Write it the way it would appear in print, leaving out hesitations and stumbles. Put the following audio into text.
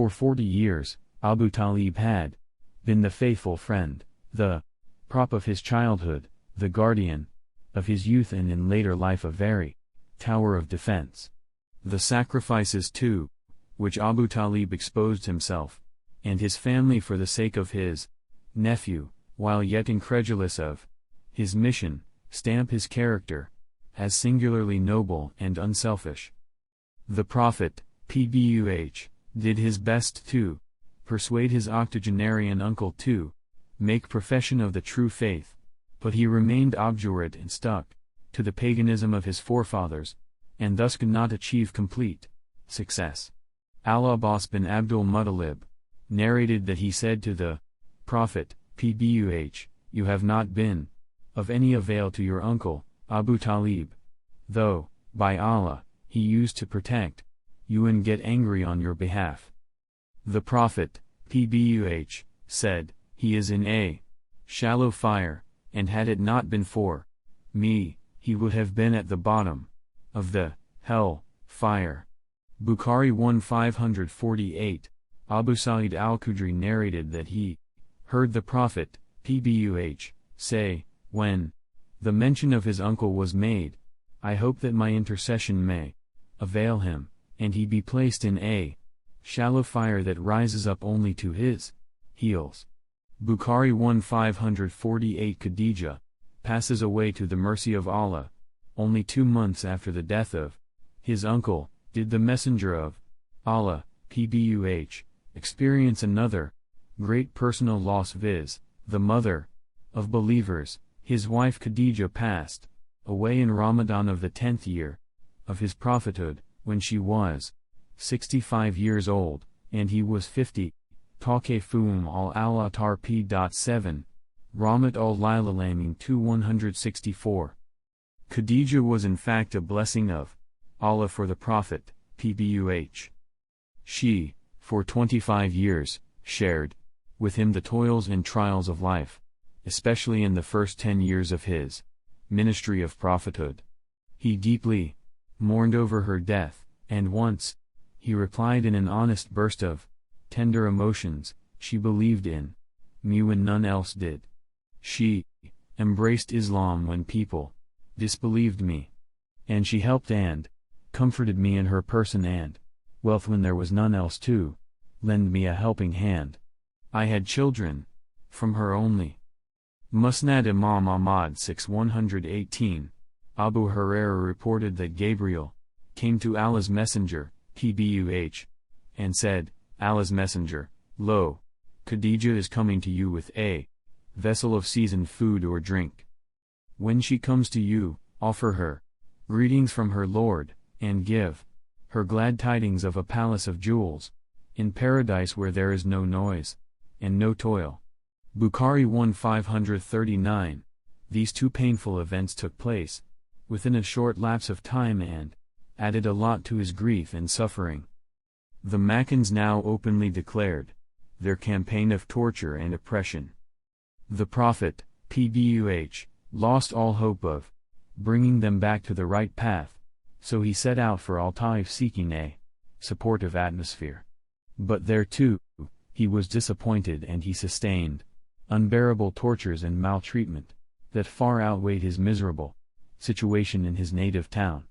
For 40 years, Abu Talib had been the faithful friend, the prop of his childhood, the guardian of his youth, and in later life a very tower of defense. The sacrifices too, which Abu Talib exposed himself and his family for the sake of his nephew, while yet incredulous of his mission, stamp his character as singularly noble and unselfish. The Prophet, PBUH, did his best to persuade his octogenarian uncle to make profession of the true faith, but he remained obdurate and stuck to the paganism of his forefathers, and thus could not achieve complete success. Al-Abbas bin Abdul Muttalib narrated that he said to the Prophet, PBUH, "You have not been of any avail to your uncle, Abu Talib, though, by Allah, he used to protect you and get angry on your behalf." The Prophet, PBUH, said, "He is in a shallow fire, and had it not been for me, he would have been at the bottom of the hell fire." Bukhari 1548, Abu Sa'id al-Khudri narrated that he heard the Prophet, PBUH, say, when the mention of his uncle was made, "I hope that my intercession may avail him, and he be placed in a shallow fire that rises up only to his heels." Bukhari 1548. Khadijah passes away to the mercy of Allah. Only 2 months after the death of his uncle, did the Messenger of Allah, PBUH, experience another great personal loss, viz., the mother of believers. His wife Khadijah passed away in Ramadan of the 10th year of his prophethood, when she was 65 years old, and he was 50. Taqafum al-Atar p.7, Ramat al-Lilalaming 2-164. Khadijah was in fact a blessing of Allah for the Prophet, PBUH. She, for 25 years, shared with him the toils and trials of life, especially in the first 10 years of his ministry of prophethood. He deeply mourned over her death, and once he replied in an honest burst of tender emotions, "She believed in me when none else did. She embraced Islam when people disbelieved me. And she helped and comforted me in her person and wealth when there was none else to lend me a helping hand. I had children from her only." Musnad Imam Ahmad 6-118, Abu Hurairah reported that Gabriel came to Allah's Messenger, PBUH, and said, "Allah's Messenger, lo, Khadijah is coming to you with a vessel of seasoned food or drink. When she comes to you, offer her greetings from her Lord, and give her glad tidings of a palace of jewels, in paradise where there is no noise, and no toil." Bukhari 1539. These 2 painful events took place within a short lapse of time and added a lot to his grief and suffering. The Makkans now openly declared their campaign of torture and oppression. The Prophet, PBUH, lost all hope of bringing them back to the right path, so he set out for Al-Taif seeking a supportive atmosphere. But there too, he was disappointed, and he sustained unbearable tortures and maltreatment that far outweighed his miserable situation in his native town.